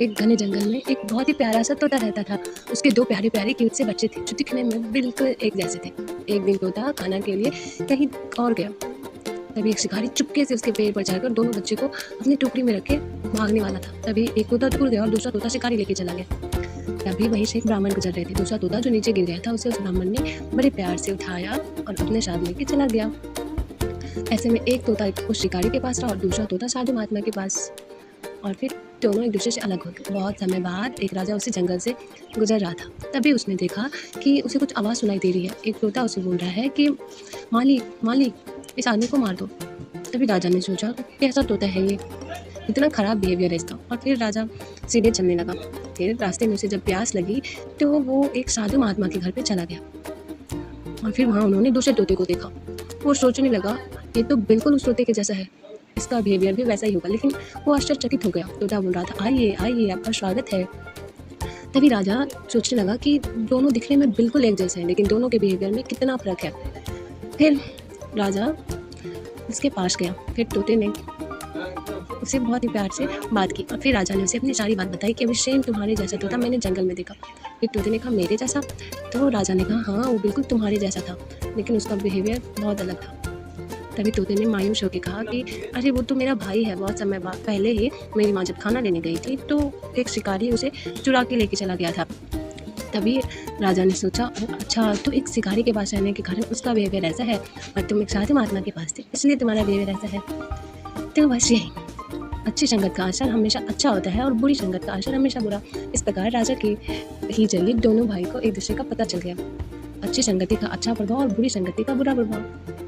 एक घने जंगल में एक बहुत ही प्यारा सा तोता रहता था। उसके 2 प्यारे-प्यारे क्यूट से बच्चे थे, जो दिखने में बिल्कुल एक जैसे थे। एक दिन तोता खाना के लिए कहीं और गया। तभी एक शिकारी चुपके से उसके पेड़ पर चढ़कर दोनों बच्चे को अपनी टोकरी में रख के भागने वाला था। तभी एक तोता तो उड़ गया और दूसरा तोता शिकारी लेके चला गया। तभी वहीं से एक ब्राह्मण गुजर रहे थे। दूसरा तोता जो नीचे गिर गया था, उसे उस ब्राह्मण ने बड़े प्यार से उठाया और अपने साथ लेके चला गया। ऐसे में एक तोता उस शिकारी के पास रहा और दूसरा तोता साधु महात्मा के पास। और फिर दोनों एक दूसरे से अलग हो गए। बहुत समय बाद एक राजा उसी जंगल से गुजर रहा था। तभी उसने देखा कि उसे कुछ आवाज़ सुनाई दे रही है। एक तोता उसे बोल रहा है कि मालिक मालिक, इस आदमी को मार दो। तभी राजा ने सोचा कैसा तोता है ये, इतना ख़राब बिहेवियर है इसका। और फिर राजा सीधे चलने लगा। फिर रास्ते में उसे जब प्यास लगी तो वो एक साधु महात्मा के घर पे चला गया। और फिर वहाँ उन्होंने दूसरे तोते को देखा। वो सोचने लगा ये तो बिल्कुल उस तोते के जैसा है, इसका बिहेवियर भी वैसा ही होगा। लेकिन वो आश्चर्यचकित हो गया। तोता बोल रहा था आइए आइए, आपका स्वागत है। तभी राजा सोचने लगा कि दोनों दिखने में बिल्कुल एक जैसे हैं, लेकिन दोनों के बिहेवियर में कितना फ़र्क है। फिर राजा उसके पास गया। फिर तोते ने उससे बहुत ही प्यार से बात की और फिर राजा ने उसे अपनी सारी बात बताई कि अभी सेम तुम्हारे जैसा तोता मैंने जंगल में देखा। फिर तोते ने कहा मेरे जैसा? तो राजा ने कहा हाँ, वो बिल्कुल तुम्हारे जैसा था, लेकिन उसका बिहेवियर बहुत अलग था। तभी तोते ने मायूस होकर कहा कि अरे वो तो मेरा भाई है, बहुत समय बाद पहले ही मेरी माँ जब खाना लेने गई थी तो एक शिकारी उसे चुरा के लेके चला गया था। तभी राजा ने सोचा अच्छा, तो एक शिकारी के पास रहने के कारण उसका बिहेवियर ऐसा है और तुम एक साधु महात्मा के पास थे इसलिए तुम्हारा बिहेवियर ऐसा है। तो बस यही, अच्छी संगत का असर हमेशा अच्छा होता है और बुरी संगत का असर हमेशा बुरा। इस प्रकार राजा के ही जरिए दोनों भाई को एक दूसरे का पता चल गया। अच्छी संगति का अच्छा प्रभाव और बुरी संगति का बुरा प्रभाव।